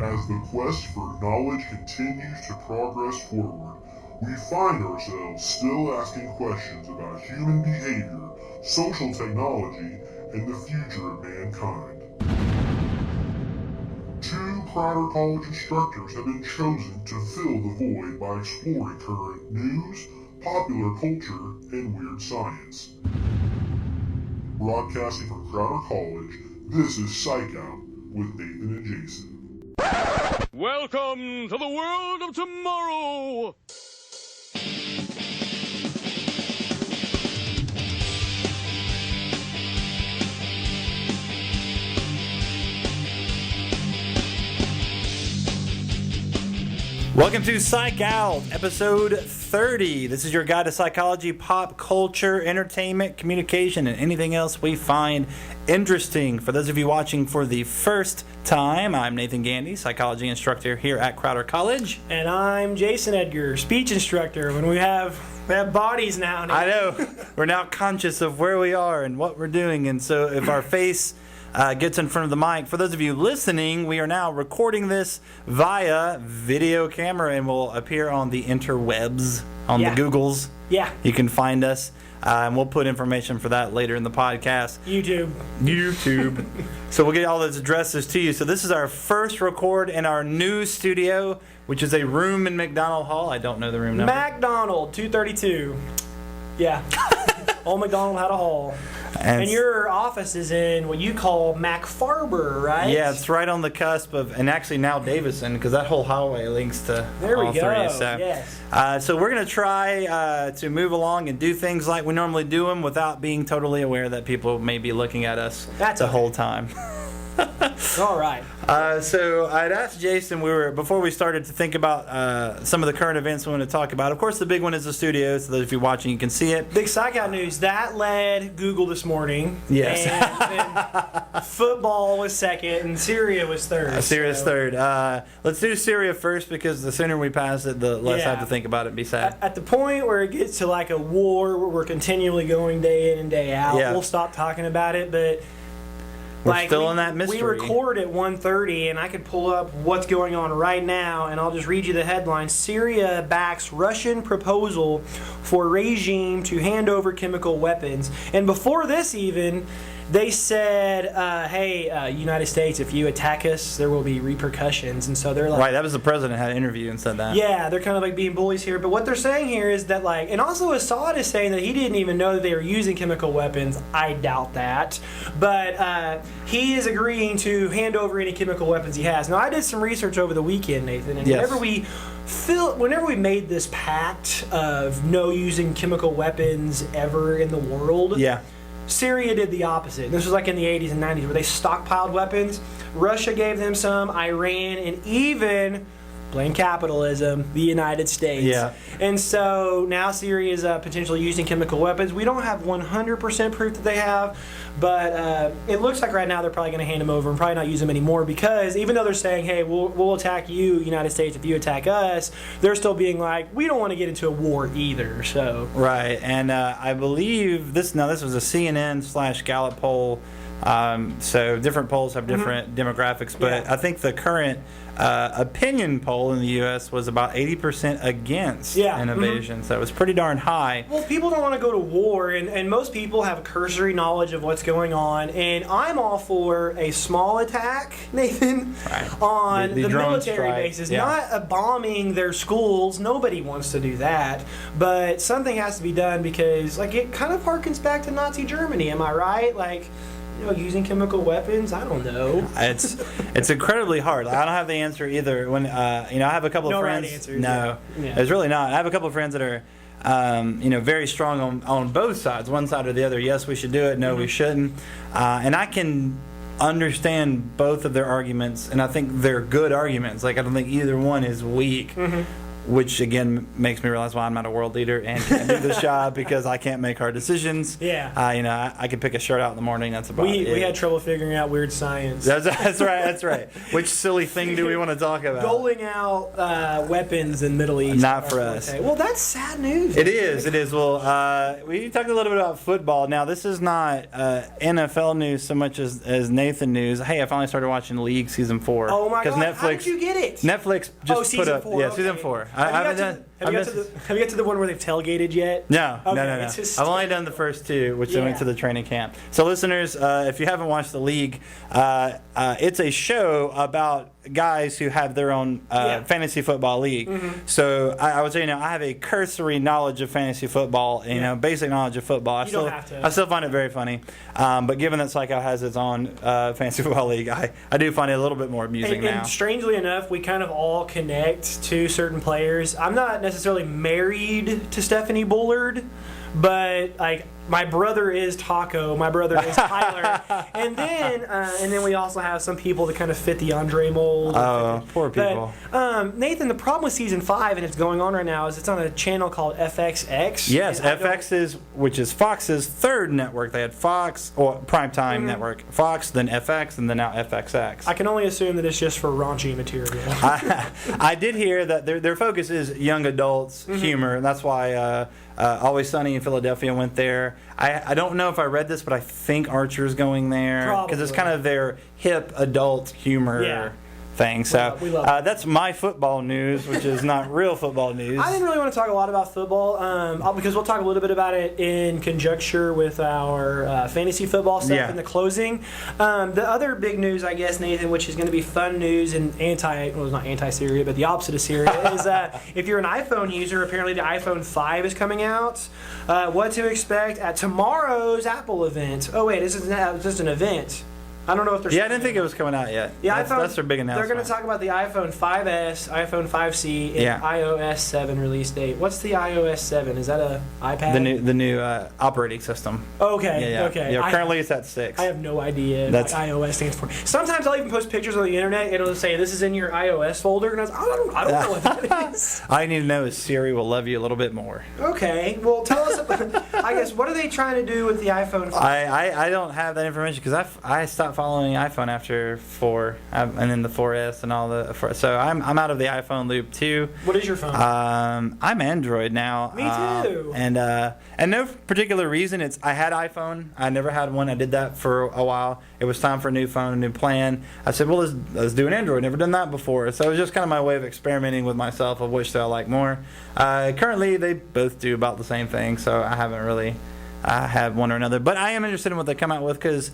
As the quest for knowledge continues to progress forward, we find ourselves still asking questions about human behavior, social technology, and the future of mankind. 2 Crowder College instructors have been chosen to fill the void by exploring current news, popular culture, and weird science. Broadcasting from Crowder College, this is Psych-Out with Nathan and Jason. Welcome to the world of tomorrow! Welcome to Psych-Out, episode 30. This is your guide to psychology, pop culture, entertainment, communication, and anything else we find interesting. For those of you watching for the first time, I'm Nathan Gandy, psychology instructor here at Crowder College. And I'm Jason Edgar, speech instructor. When we have bodies now. I know. We're now conscious of where we are and what we're doing. And so if our face gets in front of the mic. For those of you listening, we are now recording this via video camera and will appear on the interwebs, on the Googles. Yeah. You can find us, and we'll put information for that later in the podcast. YouTube. So we'll get all those addresses to you. So this is our first record in our new studio, which is a room in McDonald Hall. I don't know the room number. McDonald, 232. Yeah. Old McDonald had a hall. And your office is in what you call McFarber, right? Yeah, it's right on the cusp of, and actually now Davison, because that whole highway links to all three. So, yes. So we're going to try to move along and do things like we normally do them without being totally aware that people may be looking at us whole time. All right. So I'd asked Jason, before we started to think about some of the current events we want to talk about. Of course, the big one is the studio, so those of you watching, you can see it. Big Psych-Out news. That led Google this morning. Yes. And football was second, and Syria was third. Syria's third. Let's do Syria first, because the sooner we pass it, the less I have to think about it and be sad. At the point where it gets to like a war, where we're continually going day in and day out, we'll stop talking about it, but we're still in that mystery. We record at 1:30, and I could pull up what's going on right now, and I'll just read you the headline. Syria backs Russian proposal for regime to hand over chemical weapons. And before this even, they said, hey, United States, if you attack us, there will be repercussions. And so they're like... Right, that was the president had an interview and said that. Yeah, they're kind of like being bullies here. But what they're saying here is that, like... And also Assad is saying that he didn't even know that they were using chemical weapons. I doubt that. But he is agreeing to hand over any chemical weapons he has. Now, I did some research over the weekend, Nathan. And whenever we made this pact of no using chemical weapons ever in the world... Yeah. Syria did the opposite. This was like in the 80s and 90s where they stockpiled weapons. Russia gave them some, Iran, and even, blame capitalism, the United States. Yeah. And so now Syria is potentially using chemical weapons. We don't have 100% proof that they have, but it looks like right now they're probably going to hand them over and probably not use them anymore, because even though they're saying, hey, we'll attack you, United States, if you attack us, they're still being like, we don't want to get into a war either. So right, and I believe this was a CNN/Gallup poll. So different polls have different demographics, but I think the current opinion poll in the U.S. was about 80% against an invasion, so it was pretty darn high. Well, people don't want to go to war, and most people have a cursory knowledge of what's going on, and I'm all for a small attack, Nathan, on the military bases, not bombing their schools. Nobody wants to do that, but something has to be done, because like it kind of harkens back to Nazi Germany, am I right? Like, using chemical weapons, I don't know. It's incredibly hard. I don't have the answer either. When I have a couple of friends. Right answers, no, it's really not. I have a couple of friends that are, very strong on both sides, one side or the other. Yes, we should do it. No, we shouldn't. And I can understand both of their arguments, and I think they're good arguments. Like, I don't think either one is weak. which again makes me realize why I'm not a world leader and can't do this job because I can't make hard decisions. Yeah. I can pick a shirt out in the morning. That's about it. We had trouble figuring out weird science. That's right. Which silly thing do we want to talk about? Doling out weapons in Middle East. Not for us. Okay. Well, that's sad news. It is. Well, we talked a little bit about football. Now, this is not NFL news so much as Nathan news. Hey, I finally started watching League Season 4. Oh my God! Netflix, how did you get it? Netflix just put up. 4, yeah, okay. Season 4. Have you got to the one where they've tailgated yet? No. Okay, I've only done the first 2, which I went to the training camp. So, listeners, if you haven't watched the League, it's a show about guys who have their own fantasy football league. Mm-hmm. So I would say, I have a cursory knowledge of fantasy football, basic knowledge of football. I still find it very funny. But given that Psych-Out has its own fantasy football league, I do find it a little bit more amusing now. And strangely enough, we kind of all connect to certain players. I'm not necessarily married to Stephanie Bullard, but my brother is Taco, my brother is Tyler, and then we also have some people that kind of fit the Andre mold. Oh, poor people. But, Nathan, the problem with season 5, and it's going on right now, is it's on a channel called FXX. Yes, FX which is Fox's third network. They had Fox or Primetime Network, Fox, then FX, and then now FXX. I can only assume that it's just for raunchy material. I did hear that their focus is young adults humor, and that's why Always Sunny in Philadelphia went there. I don't know if I read this, but I think Archer's going there because it's kind of their hip adult humor thing. So that's my football news, which is not real football news. I didn't really want to talk a lot about football because we'll talk a little bit about it in conjecture with our fantasy football stuff in the closing. The other big news, I guess, Nathan, which is going to be fun news and it's not anti-Syria, but the opposite of Syria, is if you're an iPhone user, apparently the iPhone 5 is coming out. What to expect at tomorrow's Apple event. Oh, wait, this is just an event. I don't know if there's. Yeah, I didn't think it was coming out yet. Yeah, that's their big announcement. They're going to talk about the iPhone 5S, iPhone 5C, and iOS 7 release date. What's the iOS 7? Is that a iPad? The new operating system. Okay. Okay. Yeah, currently it's at 6. I have no idea what iOS stands for. Sometimes I'll even post pictures on the internet and it'll say this is in your iOS folder, and I don't know what that is. All you need to know is Siri will love you a little bit more. Okay. Well, tell us. I guess what are they trying to do with the iPhone 5? I don't have that information because I stopped following iPhone after 4 and then the 4S and all the 4. So I'm out of the iPhone loop too. What is your phone? I'm Android now. Me too. And no particular reason. I had iPhone. I never had one. I did that for a while. It was time for a new phone, a new plan. I said, well, let's do an Android. Never done that before. So it was just kind of my way of experimenting with myself of which do I like more. Currently, they both do about the same thing. So I haven't really had one or another. But I am interested in what they come out with because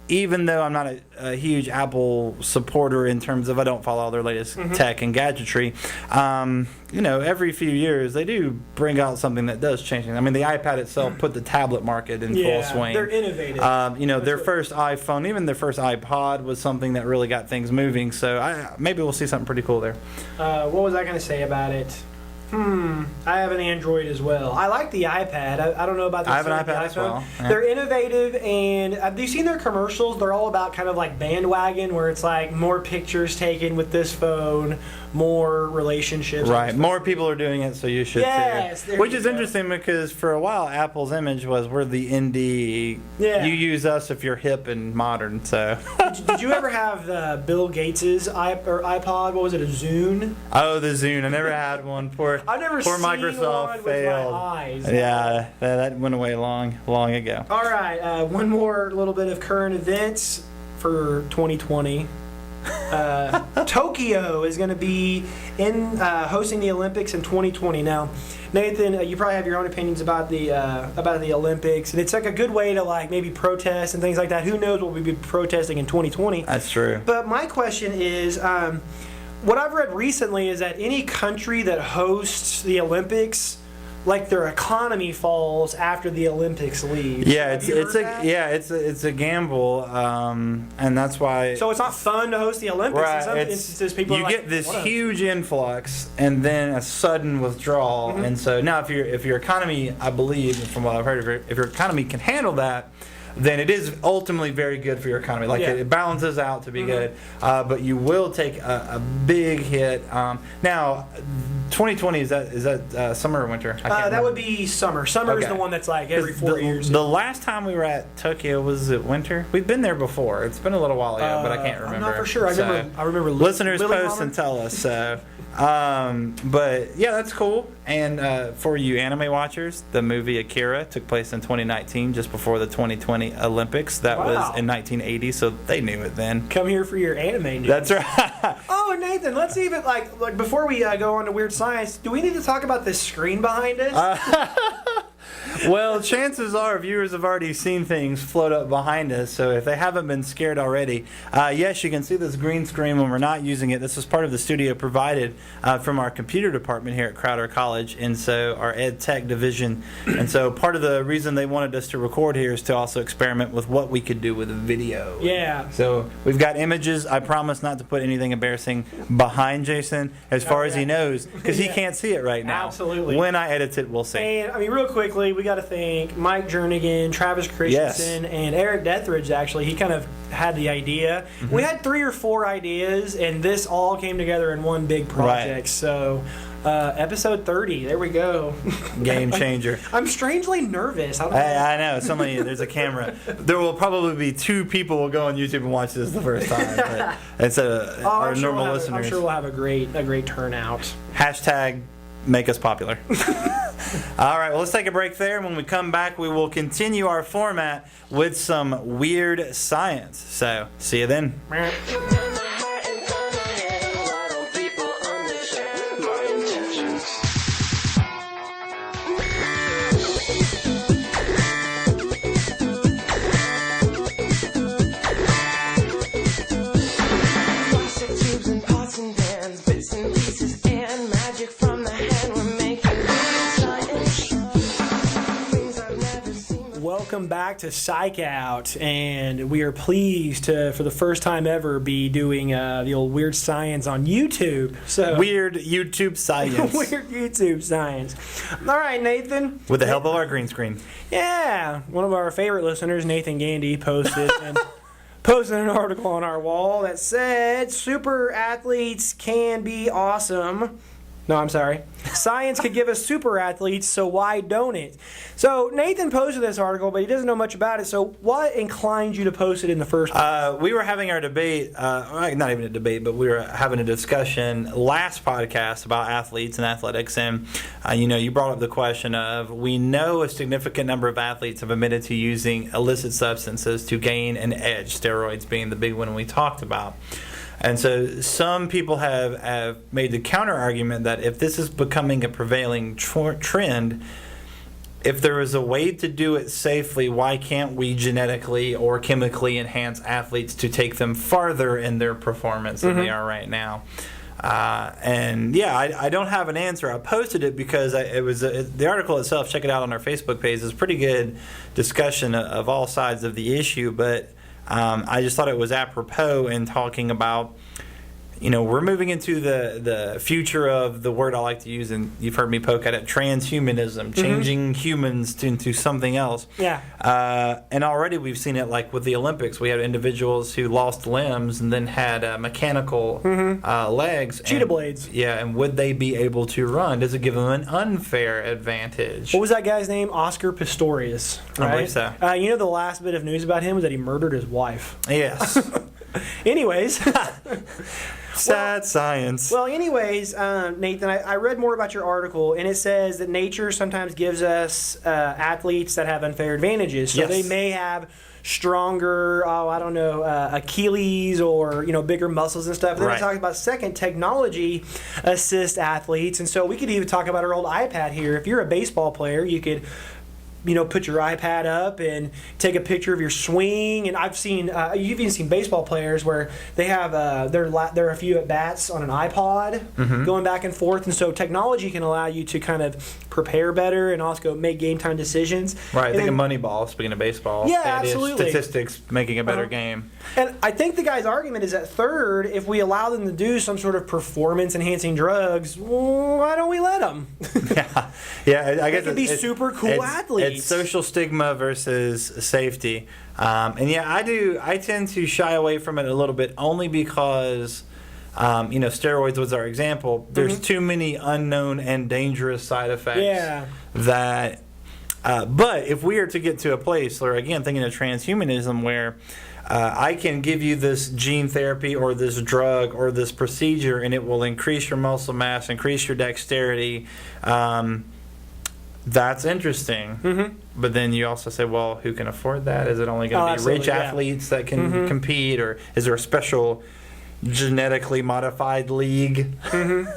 even though I'm not a huge Apple supporter in terms of I don't follow all their latest tech and gadgetry, every few years they do bring out something that does change things. I mean, the iPad itself put the tablet market in full swing. They're innovative. Their first iPhone, even their first iPod was something that really got things moving. So maybe we'll see something pretty cool there. What was I going to say about it? I have an Android as well. I like the iPad. I don't know about the I have an iPad as well. Yeah. They're innovative, and have you seen their commercials? They're all about kind of like bandwagon, where it's like more pictures taken with this phone, more relationships. Right. More people are doing it, so you should too. Which is interesting because for a while Apple's image was we're the indie. Yeah. You use us if you're hip and modern. So. Did you ever have Bill Gates's iPod? What was it? A Zune? Oh, the Zune. I never had one. I've never seen Microsoft one failed. with my eyes. Yeah, that went away long ago. All right, one more little bit of current events for 2020. Tokyo is going to be hosting the Olympics in 2020. Now, Nathan, you probably have your own opinions about the Olympics, and it's like a good way to like maybe protest and things like that. Who knows what we'll be protesting in 2020? That's true. But my question is. What I've read recently is that any country that hosts the Olympics, like their economy falls after the Olympics leave. Yeah, it's a gamble, and that's why. So it's not fun to host the Olympics. Right, in some instances, people get this huge influx and then a sudden withdrawal, and so now if your economy, I believe from what I've heard, if your economy can handle that. then it is ultimately very good for your economy. Like it balances out to be good, but you will take a big hit. Now, 2020 is that summer or winter? That would be summer. Summer is the one that's like every 4 years. The last time we were at Tokyo, was it winter? We've been there before. It's been a little while ago, but I can't remember. I'm not for sure. I remember. Listeners post and tell us. So, but yeah, that's cool. And for you anime watchers, the movie Akira took place in 2019, just before the 2020 Olympics. That was in 1980, so they knew it then. Come here for your anime news. That's right. Oh, Nathan, let's even like before we go on to weird science, do we need to talk about this screen behind us? Well, chances are viewers have already seen things float up behind us, so if they haven't been scared already, yes, you can see this green screen when we're not using it. This is part of the studio provided from our computer department here at Crowder College, and so our Ed Tech division. And so part of the reason they wanted us to record here is to also experiment with what we could do with video. Yeah. So we've got images. I promise not to put anything embarrassing behind Jason as far as he knows, because he can't see it right now. Absolutely. When I edit it, we'll see. And I mean, real quickly, we got to thank Mike Jernigan, Travis Christensen, and Eric Dethridge. Actually, he kind of had the idea. We had 3 or 4 ideas, and this all came together in one big project. Right. So, episode 30. There we go. Game changer. I'm strangely nervous. I don't know. I know. Suddenly there's a camera. There will probably be 2 people will go on YouTube and watch this the first time. But it's our normal listeners. I'm sure we'll have a great turnout. Hashtag make us popular. All right, well, let's take a break there. When we come back, we will continue our format with some weird science. So, see you then. Welcome back to Psych-Out, and we are pleased to, for the first time ever, be doing the old weird science on YouTube. So weird YouTube science. Weird YouTube science. All right, Nathan. With the help of our green screen. Yeah, one of our favorite listeners, Nathan Gandy, posted an article on our wall that said super athletes can be awesome. No, I'm sorry. Science could give us super athletes, so why don't it? So Nathan posted this article, but he doesn't know much about it. So what inclined you to post it in the first place? We were having our debate, not even a debate, but we were having a discussion last podcast about athletes and athletics. And, you brought up the question of, we know a significant number of athletes have admitted to using illicit substances to gain an edge, steroids being the big one we talked about. And so some people have made the counter argument that if this is becoming a prevailing trend, if there is a way to do it safely, why can't we genetically or chemically enhance athletes to take them farther in their performance than they are right now? I don't have an answer. I posted it because the article itself, check it out on our Facebook page, is a pretty good discussion of all sides of the issue, but I just thought it was apropos in talking about, we're moving into the future of the word I like to use, and you've heard me poke at it, transhumanism, changing humans into something else. Yeah. And already we've seen it, like with the Olympics. We had individuals who lost limbs and then had mechanical legs. Cheetah blades. Yeah, and would they be able to run? Does it give them an unfair advantage? What was that guy's name? Oscar Pistorius. Right? I believe so. The last bit of news about him was that he murdered his wife. Yes. Anyways. Sad science. Well, anyways, Nathan, I read more about your article, and it says that nature sometimes gives us athletes that have unfair advantages. So they may have stronger, Achilles or, bigger muscles and stuff. Then we talked about second, technology assist athletes. And so we could even talk about our old iPad here. If you're a baseball player, you could put your iPad up and take a picture of your swing. And I've seen, you've even seen baseball players where they have there are a few at bats on an iPod going back and forth. And so technology can allow you to kind of prepare better and also make game time decisions. Right. Think of Moneyball, speaking of baseball. Yeah, absolutely. Statistics making a better game. And I think the guy's argument is that third, if we allow them to do some sort of performance-enhancing drugs, why don't we let them? yeah. I guess they could be super cool athletes. It's social stigma versus safety, and yeah, I tend to shy away from it a little bit only because. Steroids was our example. There's too many unknown and dangerous side effects. Yeah. That. But if we are to get to a place, or again, thinking of transhumanism, where I can give you this gene therapy or this drug or this procedure, and it will increase your muscle mass, increase your dexterity. That's interesting. But then you also say, well, who can afford that? Is it only going to be rich athletes that can compete, or is there a special genetically modified league? And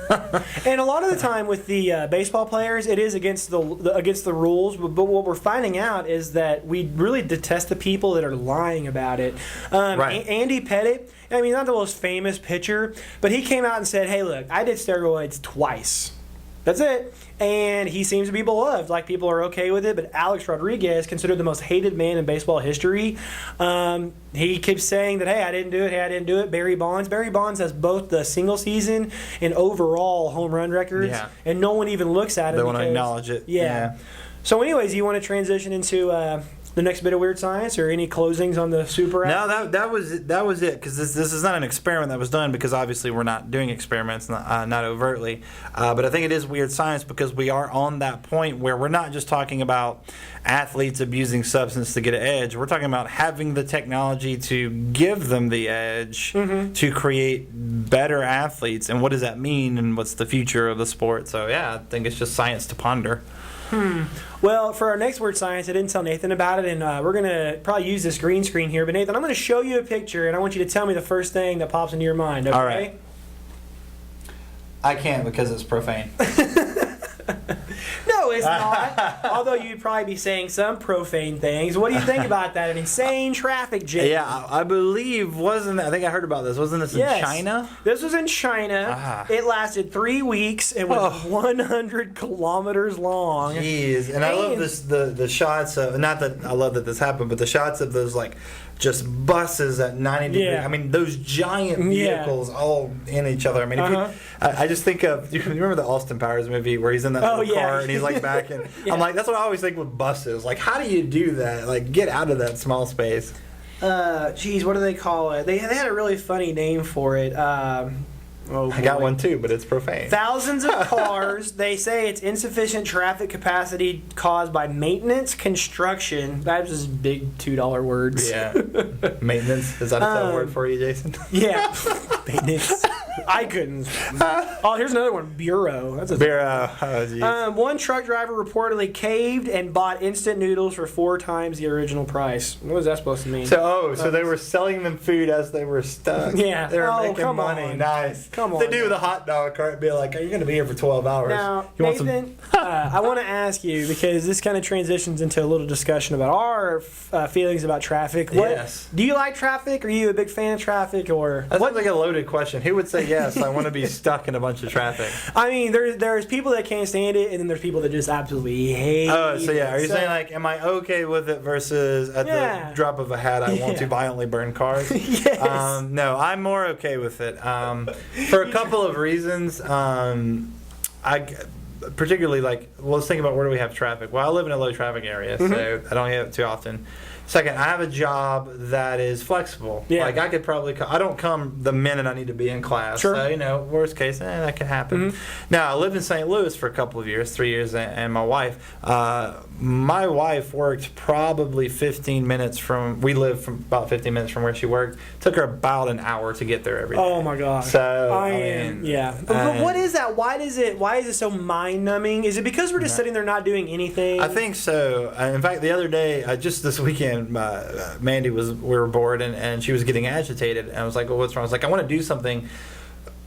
a lot of the time with the baseball players, it is against the rules. But what we're finding out is that we really detest the people that are lying about it. Right. Andy Pettitte, I mean, not the most famous pitcher, but he came out and said, "Hey, look, I did steroids twice. That's it." And he seems to be beloved. Like, people are okay with it. But Alex Rodriguez, considered the most hated man in baseball history, he keeps saying that, hey, I didn't do it. Hey, I didn't do it. Barry Bonds has both the single season and overall home run records. Yeah. And no one even looks at it. They want to acknowledge it. Yeah. So anyways, you want to transition into the next bit of weird science, or any closings on the super app? No, that was it, because this is not an experiment that was done, because obviously we're not doing experiments, not overtly, but I think it is weird science because we are on that point where we're not just talking about athletes abusing substance to get an edge. We're talking about having the technology to give them the edge to create better athletes, and what does that mean, and what's the future of the sport? So yeah, I think it's just science to ponder. Well, for our next word science, I didn't tell Nathan about it, and we're going to probably use this green screen here. But Nathan, I'm going to show you a picture, and I want you to tell me the first thing that pops into your mind. Okay? All right. I can't because it's profane. No, it's not. Although you'd probably be saying some profane things. What do you think about that? An insane traffic jam. Yeah, I believe, I think I heard about this. Wasn't this in China? This was in China. It lasted 3 weeks. It was 100 kilometers long. Jeez. And I love the shots of, not that I love that this happened, but the shots of those, like, just buses at 90 degrees. I mean, those giant vehicles all in each other. I mean, I just think of, you remember the Austin Powers movie where he's in that little car and he's like back in? I'm like, that's what I always think with buses. Like, how do you do that? Like, get out of that small space. Geez, what do they call it? They had a really funny name for it. I got one too, but it's profane. Thousands of cars. They say it's insufficient traffic capacity caused by maintenance construction. That's just big $2 words. Yeah. Maintenance. Is that a word for you, Jason? Yeah. Maintenance. I couldn't. Oh, here's another one. Bureau. That's a Bureau. Oh, geez. One truck driver reportedly caved and bought instant noodles for 4 times the original price. What was that supposed to mean? So they were selling them food as they were stuck. Yeah. They were making money. On. Nice. Come on. They do with a hot dog cart, be like, are you going to be here for 12 hours? Now, Nathan, I want to ask you, because this kind of transitions into a little discussion about our feelings about traffic. Yes. Do you like traffic? Are you a big fan of traffic? Or that sounds like a loaded question. Who would say yes? I want to be stuck in a bunch of traffic. I mean, there's people that can't stand it, and then there's people that just absolutely hate it. Oh, so yeah. Are you saying, like, am I okay with it versus at the drop of a hat I want to violently burn cars? Yes. No, I'm more okay with it. For a couple of reasons. I particularly, like, well, let's think about where do we have traffic. Well, I live in a low traffic area, so I don't have it too often. Second, I have a job that is flexible. Yeah. Like, I could probably I don't come the minute I need to be in class. Sure. So, worst case, that could happen. Now, I lived in St. Louis for a couple of years, 3 years, and my wife. My wife worked probably 15 minutes from, we live from about 15 minutes from where she worked. Took her about an hour to get there every day. Oh my gosh. So, But what is that? Why is it so mind-numbing? Is it because we're just sitting there not doing anything? I think so. In fact, the other day, just this weekend, Mandy we were bored and she was getting agitated, and I was like, well, what's wrong? I was like, I want to do something.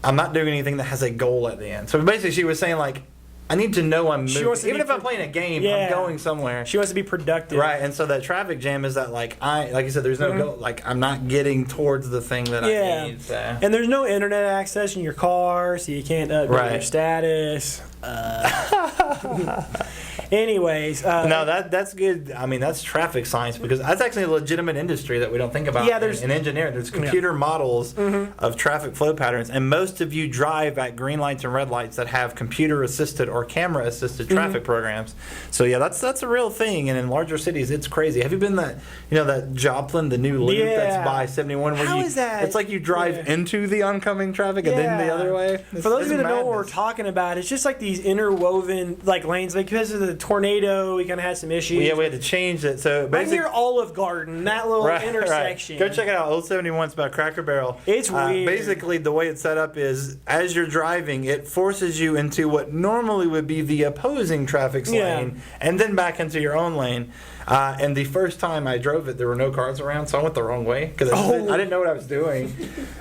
I'm not doing anything that has a goal at the end. So basically she was saying, like, I need to know I'm moving. Even if I'm playing a game, I'm going somewhere. She wants to be productive. Right, and so that traffic jam is that, like, like you said, there's no goal. Like, I'm not getting towards the thing that I need. So. And there's no internet access in your car, so you can't update your status. Anyways. No, that's good. I mean, that's traffic science because that's actually a legitimate industry that we don't think about in engineering. There's computer models of traffic flow patterns, and most of you drive at green lights and red lights that have computer-assisted or camera-assisted traffic programs. So, yeah, that's a real thing, and in larger cities, it's crazy. Have you been that Joplin, the new loop that's by 71? How is that? It's like you drive into the oncoming traffic and then the other way. For those of you that know what we're talking about, it's just like these interwoven lanes. Because of the tornado, we kind of had some issues. Yeah, we had to change it. So right near Olive Garden, that little intersection. Go check it out. Old 71. It's about Cracker Barrel. It's weird. Basically, the way it's set up is as you're driving, it forces you into what normally would be the opposing traffic lane and then back into your own lane. And the first time I drove it, there were no cars around, so I went the wrong way because I didn't know what I was doing.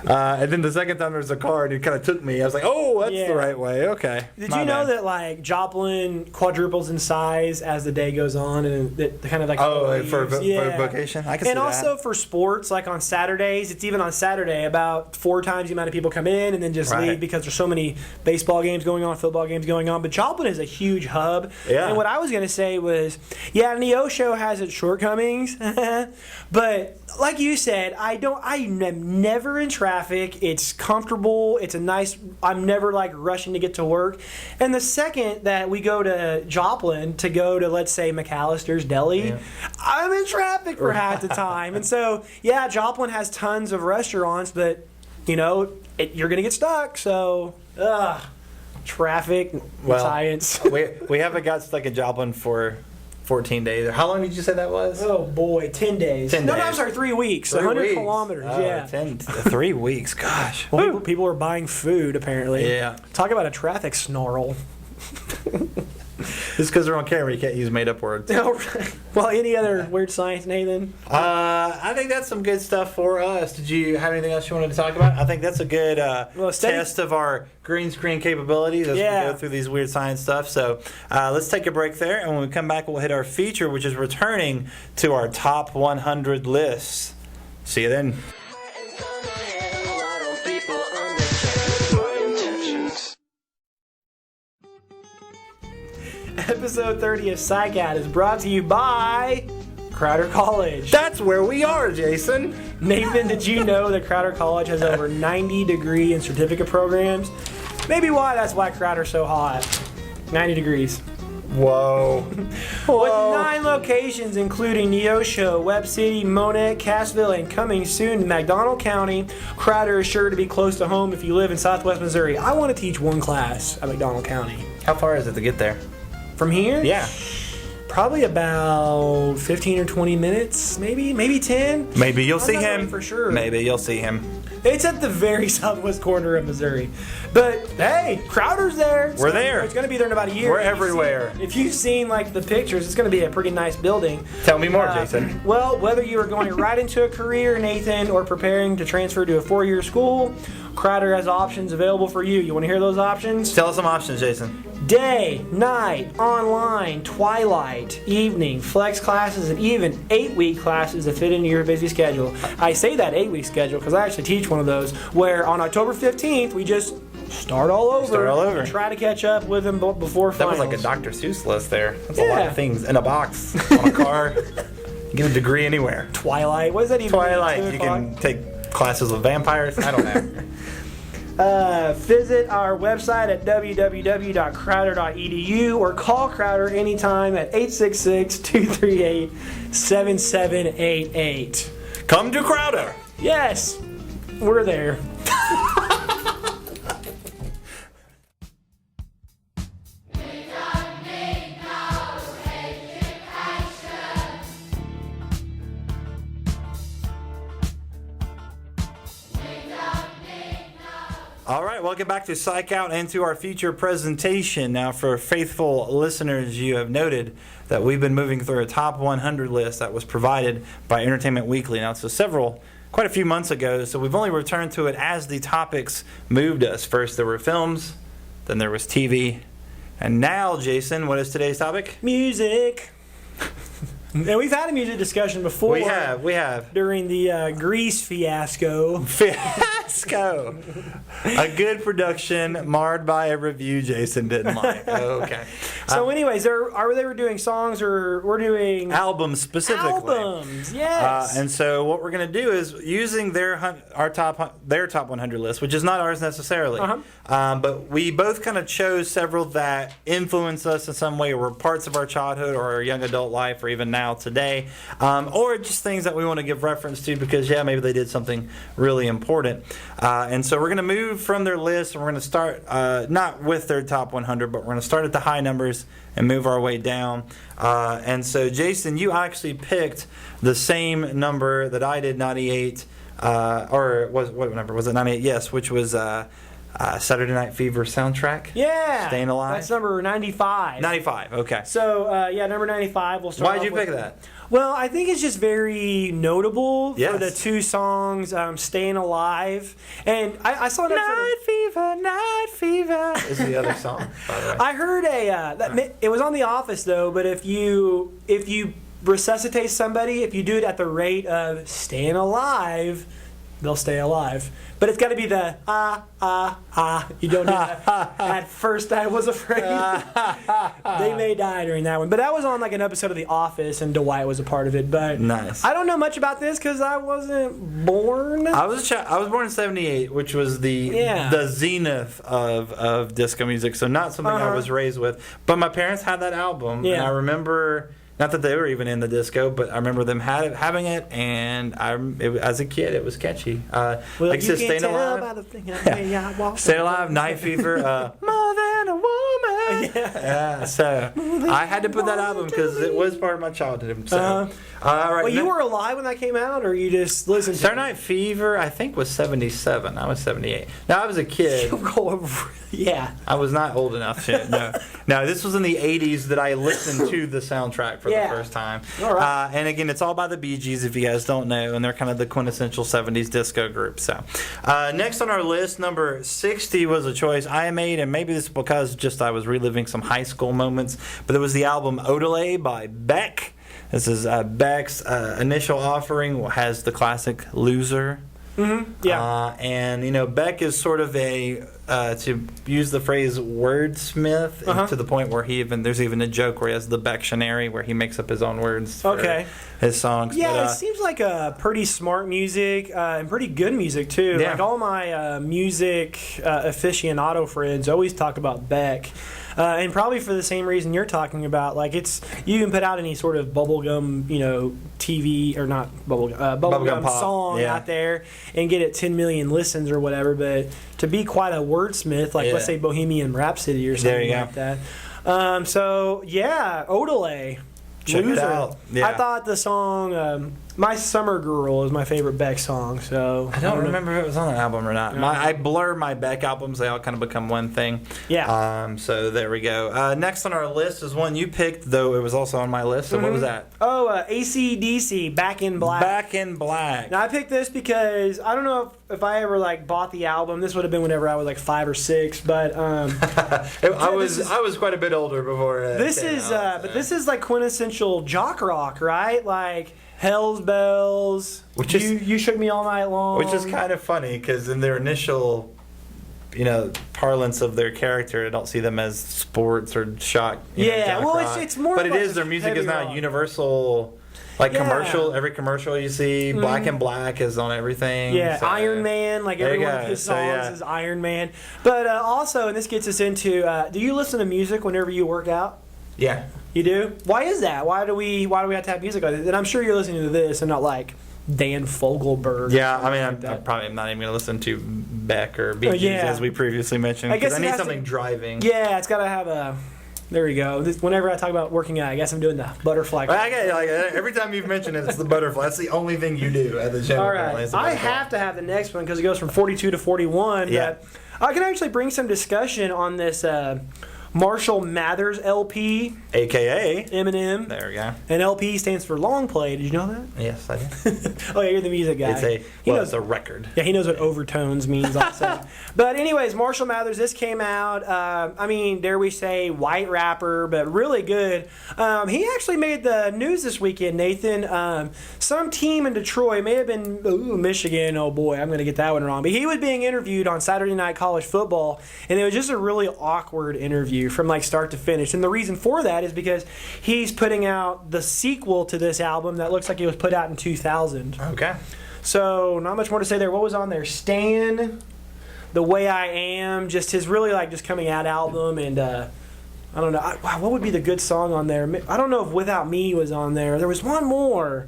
And then the second time there was a car, and it kind of took me. I was like, "Oh, that's the right way." Okay. Did you know that Joplin quadruples in size as the day goes on, and it kind of for vocation? I can see that. And also for sports, like on Saturdays, it's even on Saturday about 4 times the amount of people come in and then just leave because there's so many baseball games going on, football games going on. But Joplin is a huge hub. Yeah. And what I was going to say was, Neosho has its shortcomings, but like you said, I am never in traffic. It's comfortable. It's a nice. I'm never rushing to get to work. And the second that we go to Joplin to go to, let's say, McAllister's Deli, I'm in traffic for half the time. And so Joplin has tons of restaurants, but you're gonna get stuck. So traffic science. we haven't got stuck in Joplin for 14 days. How long did you say that was? Oh boy, 10 days. 10 days. No, I'm sorry, 3 weeks. 100 kilometers. 3 weeks. Gosh. Well, people are buying food apparently. Yeah. Talk about a traffic snarl. It's because they're on camera. You can't use made-up words. Well, any other weird science, Nathan? I think that's some good stuff for us. Did you have anything else you wanted to talk about? I think that's a good test of our green screen capabilities as we go through these weird science stuff. So let's take a break there, and when we come back, we'll hit our feature, which is returning to our top 100 lists. See you then. Episode 30 of Psych-Out is brought to you by Crowder College. That's where we are, Jason. Nathan, did you know that Crowder College has over 90 degree and certificate programs? Maybe that's why Crowder's so hot. 90 degrees. Whoa. With 9 locations, including Neosho, Webb City, Monett, Cassville, and coming soon to McDonald County, Crowder is sure to be close to home if you live in Southwest Missouri. I want to teach one class at McDonald County. How far is it to get there? From here? Yeah. Probably about 15 or 20 minutes, maybe 10. Maybe you'll see him. For sure. Maybe you'll see him. It's at the very southwest corner of Missouri. But, hey, Crowder's there. We're there. It's going to be there in about a year. We're everywhere. If you've seen, the pictures, it's going to be a pretty nice building. Tell me more, Jason. Well, whether you are going right into a career, Nathan, or preparing to transfer to a 4-year school, Crowder has options available for you. You want to hear those options? Tell us some options, Jason. Day, night, online, twilight, evening, flex classes, and even 8-week classes that fit into your busy schedule. I say that 8-week schedule because I actually teach one of those where on October 15th we just start all over. And try to catch up with them before finals. That was like a Dr. Seuss list there. That's a lot of things in a box on a car. Get a degree anywhere. Twilight. What is that even? Twilight. You can take classes with vampires. I don't know. Visit our website at www.crowder.edu or call Crowder anytime at 866-238-7788. Come to Crowder. Yes, we're there. All right, welcome back to Psych-Out and to our feature presentation. Now, for faithful listeners, you have noted that we've been moving through a top 100 list that was provided by Entertainment Weekly. Now, it's quite a few months ago, so we've only returned to it as the topics moved us. First, there were films, then there was TV, and now, Jason, what is today's topic? Music. And we've had a music discussion before. We have. During the Grease fiasco. Fiasco. A good production marred by a review Jason didn't like. Okay. So, anyways, they were doing songs, or we're doing albums specifically. Albums, yes. And so what we're going to do is using their top 100 list, which is not ours necessarily, but we both kind of chose several that influenced us in some way, or were parts of our childhood or our young adult life, or even now today, or just things that we want to give reference to because maybe they did something really important. And so we're going to move from their list, and we're going to start not with their top 100, but we're going to start at the high numbers and move our way down. And so, Jason, you actually picked the same number that I did, 98, or what number was it? 98, yes, which was Saturday Night Fever soundtrack. Yeah. Staying Alive. That's number 95. 95, okay. So, number 95, we'll start. Why'd you pick that? Well, I think it's just very notable for the two songs, Staying Alive. And I saw an episode Night Fever is the other song, by the way. I heard it was on The Office, though, but if you resuscitate somebody, if you do it at the rate of staying alive, they'll stay alive. But it's got to be the You don't do that. At first I was afraid. They may die during that one. But that was on like an episode of The Office, and Dwight was a part of it. But nice. I don't know much about this because I wasn't born. I was born in '78, which was the zenith of disco music. So not something I was raised with. But my parents had that album, and I remember. Not that they were even in the disco, but I remember them having it, and as a kid, it was catchy. Like I said, Staying Alive. Staying Alive, Night Fever, More Than a Woman. Yeah. So I had to put that album because it was part of my childhood. So, well, you were alive when that came out, or you just listened to it? Saturday Night Fever, I think, was 77. I was 78. Now, I was a kid. Yeah. I was not old enough to. No, this was in the 80s that I listened to the soundtrack for the first time. All right. And again, it's all by the Bee Gees, if you guys don't know, and they're kind of the quintessential 70s disco group. So, next on our list, number 60 was a choice I made, and maybe this is because just I was reliving some high school moments, but it was the album Odelay by Beck. This is Beck's initial offering, has the classic Loser. Mm-hmm. Yeah. And Beck is sort of a to use the phrase wordsmith to the point where there's even a joke where he has the Becktionary where he makes up his own words for his songs. Yeah, but, it seems like a pretty smart music and pretty good music too. Yeah. Like all my music aficionado friends always talk about Beck. And probably for the same reason you're talking about, like you can put out any sort of bubblegum, TV or not bubblegum song out there and get it 10 million listens or whatever. But to be quite a wordsmith, like let's say Bohemian Rhapsody or something like that. Odelay. Check it out. Yeah. I thought the song My Summer Girl is my favorite Beck song. So I don't remember if it was on that album or not. I blur my Beck albums. They all kind of become one thing. Yeah. So there we go. Next on our list is one you picked, though it was also on my list. So what was that? AC/DC, Back in Black. Back in Black. Now I picked this because I don't know if I ever bought the album. This would have been whenever I was 5 or 6, but I was quite a bit older before. This is like quintessential jock rock, right? Like Hell's Bells, which is You Shook Me All Night Long. Which is kind of funny because in their initial, parlance of their character, I don't see them as sports or shock. Jock rock. It's more. But it is their music is not universal. Commercial, every commercial you see, Black and Black is on everything. Yeah, so. Iron Man, every one of his songs is Iron Man. But also, and this gets us into, do you listen to music whenever you work out? Yeah. You do? Why is that? Why do we have to have music like that? And I'm sure you're listening to this and not Dan Fogelberg. Yeah, I mean, I'm probably not even going to listen to Beck or Bee Gees as we previously mentioned because I need something driving. Yeah, it's got to have a... There we go. Whenever I talk about working out, I guess I'm doing the butterfly. I get every time you've mentioned it, it's the butterfly. That's the only thing you do at the gym. All right. I have to have the next one because it goes from 42 to 41. Yeah. But I can actually bring some discussion on this Marshall Mathers LP, AKA Eminem. There we go. And LP stands for long play. Did you know that? Yes, I did. Oh, yeah, you're the music guy. It's a record. Yeah, he knows what overtones means also. But anyways, Marshall Mathers, this came out, I mean, dare we say, white rapper, but really good. He actually made the news this weekend, Nathan. Some team in Detroit, may have been Michigan, oh boy, I'm going to get that one wrong. But he was being interviewed on Saturday Night College Football, and it was just a really awkward interview from like start to finish. And the reason for that is because he's putting out the sequel to this album that looks like it was put out in 2000. Okay. So not much more to say there. What was on there? Stan, The Way I Am, just his really like just coming out album, and I don't know. Wow, what would be the good song on there? I don't know if Without Me was on there. There was one more.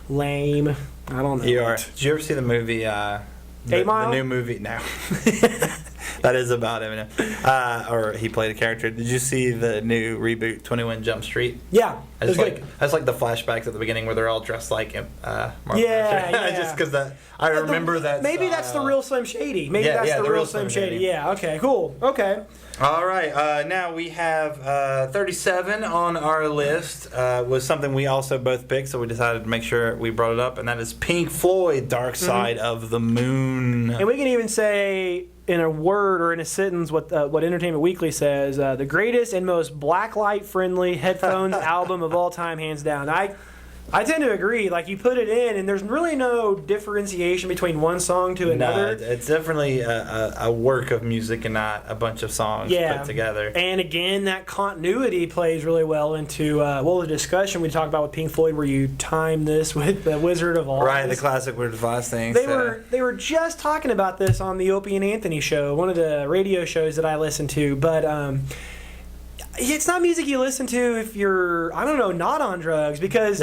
Lame. I don't know. Did you ever see the movie? 8 Mile? The new movie? No. That is about Eminem. Or he played a character. Did you see the new reboot, 21 Jump Street? Yeah. That's like the flashbacks at the beginning where they're all dressed like Marvel. Yeah. Just because I remember that. Maybe that's the real Slim Shady. Maybe that's the real Slim Shady. Yeah, okay, cool. Okay. All right. Now we have 37 on our list. Was something we also both picked, so we decided to make sure we brought it up, and that is Pink Floyd, Dark Side of the Moon. And we can even say in a word or in a sentence what Entertainment Weekly says, the greatest and most blacklight friendly headphones album of all time, hands down. I tend to agree. Like, you put it in, and there's really no differentiation between one song to another. No, it's definitely a work of music and not a bunch of songs put together. And again, that continuity plays really well into the discussion we talked about with Pink Floyd, where you time this with the Wizard of Oz. Right, the classic Wizard of Oz thing. They were just talking about this on the Opie and Anthony show, one of the radio shows that I listen to, but it's not music you listen to if you're, I don't know, not on drugs, because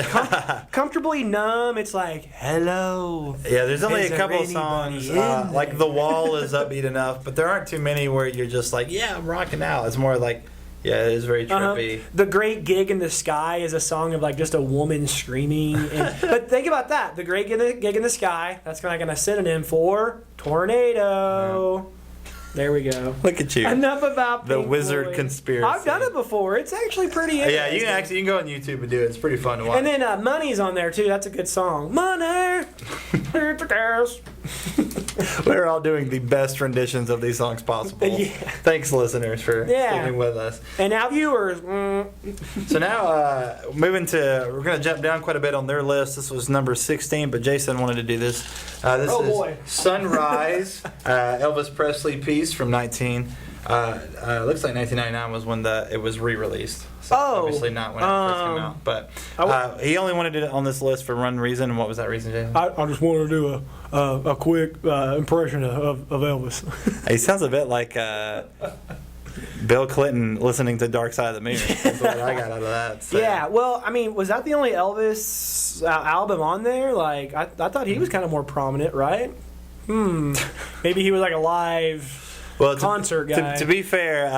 Comfortably Numb, it's like, hello. Yeah, there's only a couple of songs, like The Wall is upbeat enough, but there aren't too many where you're just like, yeah, I'm rocking out. It's more like, yeah, it is very trippy. The Great Gig in the Sky is a song of like just a woman screaming. But think about that. The Great Gig in the Sky, that's like a synonym for tornado. Yeah. There we go. Look at you. Enough about the Pink wizard Floyd. Conspiracy. I've done it before. It's actually pretty interesting. Yeah, you can go on YouTube and do it. It's pretty fun to watch. And then Money's on there too. That's a good song. Money. We're all doing the best renditions of these songs possible. Yeah. Thanks, listeners, for sticking with us. And now viewers. So now, we're going to jump down quite a bit on their list. This was number 16, but Jason wanted to do this. This is Sunrise, Elvis Presley piece from looks like 1999 was when it was re-released. So obviously not when it first came out. But he only wanted it on this list for one reason. And what was that reason, Jason? I just wanted to do a quick impression of Elvis. He sounds a bit like Bill Clinton listening to Dark Side of the Moon. That's what I got out of that. So. Yeah, well, I mean, was that the only Elvis album on there? Like, I thought he was kind of more prominent, right? Maybe he was like a live concert guy. To be fair,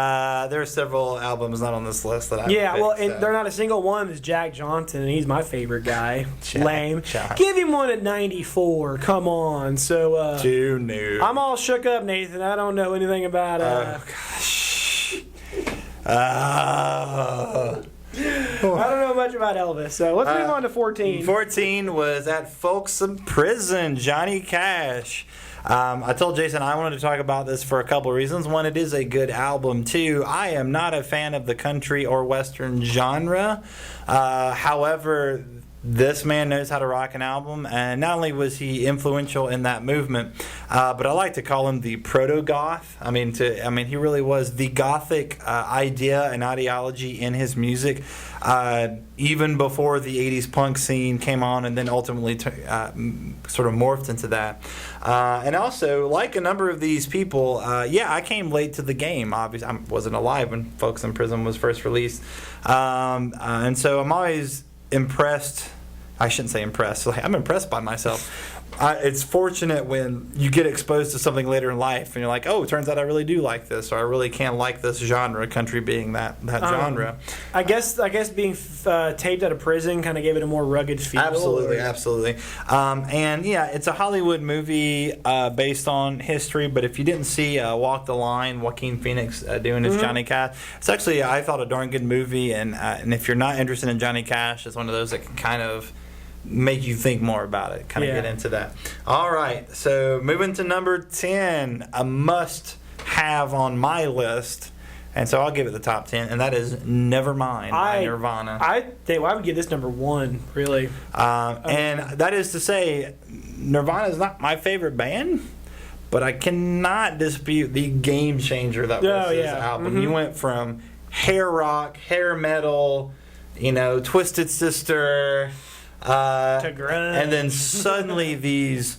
there are several albums not on this list that I picked, and they're not a single one. Is Jack Johnson, and he's my favorite guy. Lame. Give him one at 94. Come on. So too new. I'm all shook up, Nathan. I don't know anything about gosh. I don't know much about Elvis, so let's move on to 14. 14 was At Folsom Prison, Johnny Cash. I told Jason I wanted to talk about this for a couple of reasons. One, it is a good album. Two, I am not a fan of the country or western genre. However, this man knows how to rock an album, and not only was he influential in that movement, but I like to call him the proto-goth. I mean, he really was the gothic idea and ideology in his music, even before the 80s punk scene came on, and then ultimately sort of morphed into that. And also, like a number of these people, I came late to the game. Obviously, I wasn't alive when Folsom Prison was first released, and so I'm always impressed. I shouldn't say impressed. I'm impressed by myself it's fortunate when you get exposed to something later in life and you're like, oh, it turns out I really do like this, or I really can't like this genre, country being that genre. I guess being taped out of prison kind of gave it a more rugged feel. Absolutely. And yeah, it's a Hollywood movie based on history, but if you didn't see Walk the Line, Joaquin Phoenix doing his Johnny Cash, it's actually, I thought, a darn good movie, and if you're not interested in Johnny Cash, it's one of those that can kind of make you think more about it, kind of get into that. All right, so moving to number 10, a must-have on my list, and so I'll give it the top 10, and that is Nevermind by Nirvana. I think I would give this number 1, really. And that is to say, Nirvana is not my favorite band, but I cannot dispute the game changer that was this album. You went from hair rock, hair metal, Twisted Sister, to grunge. And then suddenly these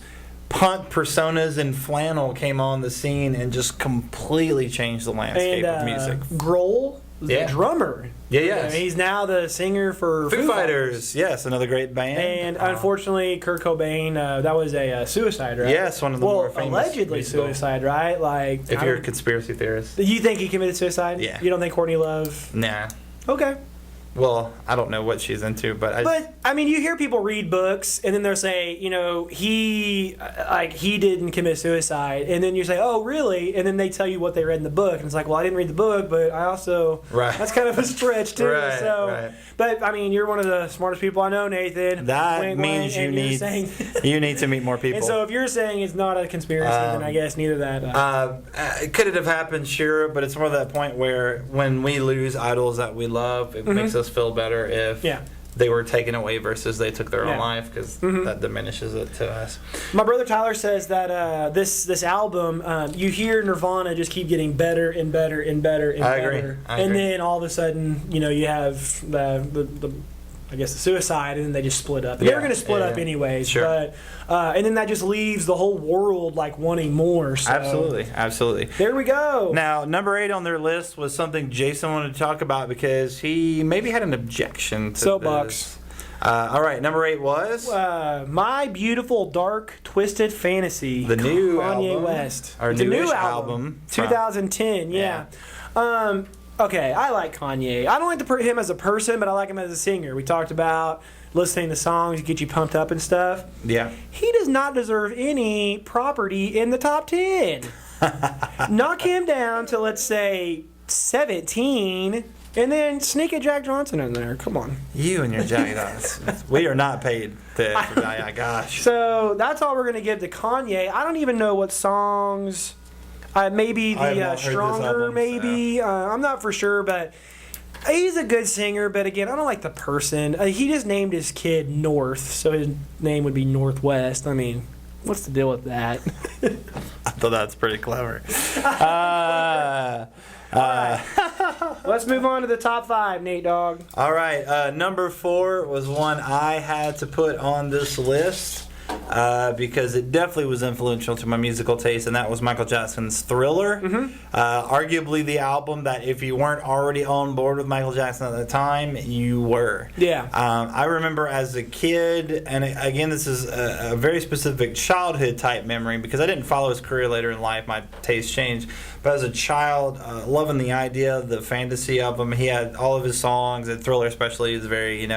punk personas in flannel came on the scene and just completely changed the landscape of music. Grohl, the drummer. Yeah. He's now the singer for Foo Fighters. Yes, another great band. And unfortunately, Kurt Cobain, that was a suicide, right? Yes, one of the more famous. Allegedly suicide, right? Like, if you're a conspiracy theorist. You think he committed suicide? Yeah. You don't think Courtney Love? Nah. Okay. Well, I don't know what she's into, but you hear people read books, and then they'll say, he didn't commit suicide, and then you say, oh, really? And then they tell you what they read in the book, and it's like, well, I didn't read the book, but I also that's kind of a stretch too. Right. But you're one of the smartest people I know, Nathan. That means you need to meet more people. And so if you're saying it's not a conspiracy, then I guess neither that. Could it have happened? Sure, but it's more that point where when we lose idols that we love, it makes us feel better if they were taken away versus they took their own life, because that diminishes it to us. My brother Tyler says that this album, you hear Nirvana just keep getting better and better and better and better. I agree. And then all of a sudden, you have the suicide, and then they just split up. They were going to split up anyways, but and then that just leaves the whole world wanting more. So. Absolutely. There we go. Now, number 8 on their list was something Jason wanted to talk about because he maybe had an objection to Soapbox. All right, number 8 was My Beautiful Dark Twisted Fantasy. The new Kanye album, West. Our new album, 2010. Yeah. Okay, I like Kanye. I don't like him as a person, but I like him as a singer. We talked about listening to songs get you pumped up and stuff. Yeah. He does not deserve any property in the top 10. Knock him down to, let's say, 17, and then sneak a Jack Johnson in there. Come on. You and your Jack Johnson. We are not paid to gosh. So that's all we're going to give to Kanye. I don't even know what songs... maybe the Stronger, album, maybe. So. I'm not for sure, but he's a good singer. But again, I don't like the person. He just named his kid North, so his name would be Northwest. What's the deal with that? I thought that's pretty clever. Let's move on to the top 5, Nate Dogg. All right. Number 4 was one I had to put on this list. Because it definitely was influential to my musical taste, and that was Michael Jackson's Thriller. Arguably the album that if you weren't already on board with Michael Jackson at the time, you were. Yeah. I remember as a kid, and again, this is a very specific childhood type memory because I didn't follow his career later in life. My taste changed. But as a child, loving the idea, the fantasy of him, he had all of his songs, and Thriller especially is very,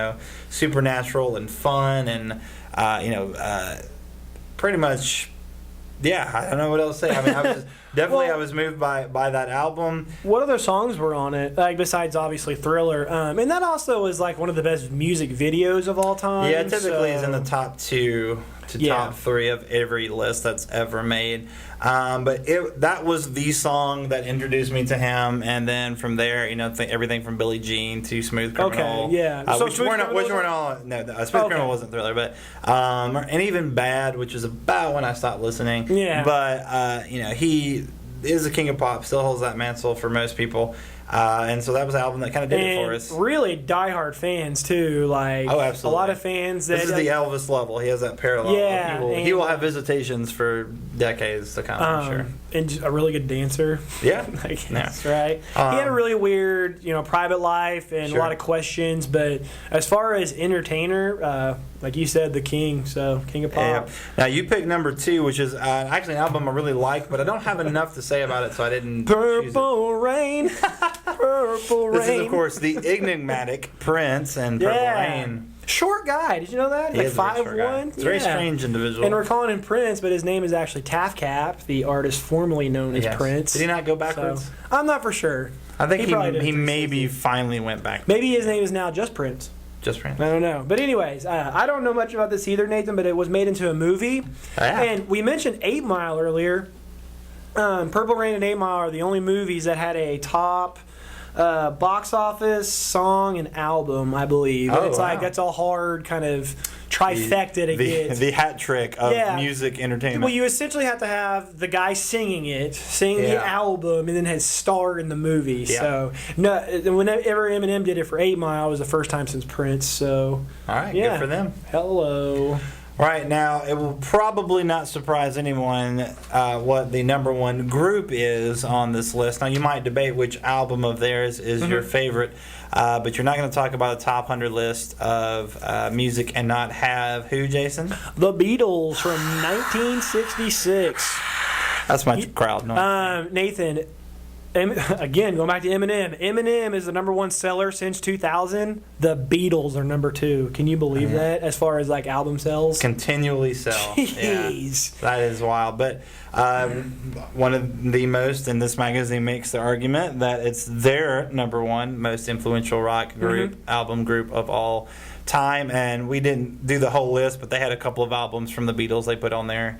supernatural and fun, and pretty much, I don't know what else to say. I was moved by that album. What other songs were on it, besides obviously Thriller? And that also is one of the best music videos of all time. Yeah, typically is in the top 2 to top 3 of every list that's ever made. But that was the song that introduced me to him, and then from there, everything from Billie Jean to Smooth Criminal. Okay, yeah. Which weren't all. No, Smooth Criminal wasn't Thriller, but and even Bad, which is about when I stopped listening. Yeah. But he is the king of pop, still holds that mantle for most people. And so that was an album that kind of did it for us. Really diehard fans too, like absolutely. a lot of fans. That This is the Elvis level. He has that parallel. Yeah, he will have visitations for decades to come. I'm sure. And just a really good dancer. Yeah, That's right. He had a really weird, private life and a lot of questions. But as far as entertainer, like you said, the king. So king of pop. Yeah. Now you picked number 2, which is actually an album I really like, but I don't have enough to say about it, so I didn't. Purple Rain. Purple Rain. This is, of course, the enigmatic Prince and Purple Rain. Short guy. Did you know that? He like 5'1". It's a very strange individual. And we're calling him Prince, but his name is actually Taff Cap, the artist formerly known as Prince. Did he not go backwards? So, I'm not for sure. I think he maybe finally went back. Maybe his name is now just Prince. Just Prince. I don't know. But anyways, I don't know much about this either, Nathan, but it was made into a movie. And we mentioned 8 Mile earlier. Purple Rain and 8 Mile are the only movies that had a top box office, song, and album, I believe. And it's like that's a hard kind of trifecta to get. The hat trick of music entertainment. Well, you essentially have to have the guy singing the album, and then has starred in the movie. Yeah. So, whenever Eminem did it for 8 Mile, it was the first time since Prince. So, all right, good for them. Hello. Right now, it will probably not surprise anyone what the number 1 group is on this list. Now, you might debate which album of theirs is your favorite, but you're not going to talk about a top 100 list of music and not have who, Jason? The Beatles from 1966. That's my crowd. No. Nathan, again, going back to Eminem. Eminem is the number 1 seller since 2000. The Beatles are number 2. Can you believe that? As far as like album sales, continually sell. Jeez, that is wild. But one of the most, and this magazine makes the argument that it's their number 1 most influential rock group, album group of all time. And we didn't do the whole list, but they had a couple of albums from the Beatles they put on there,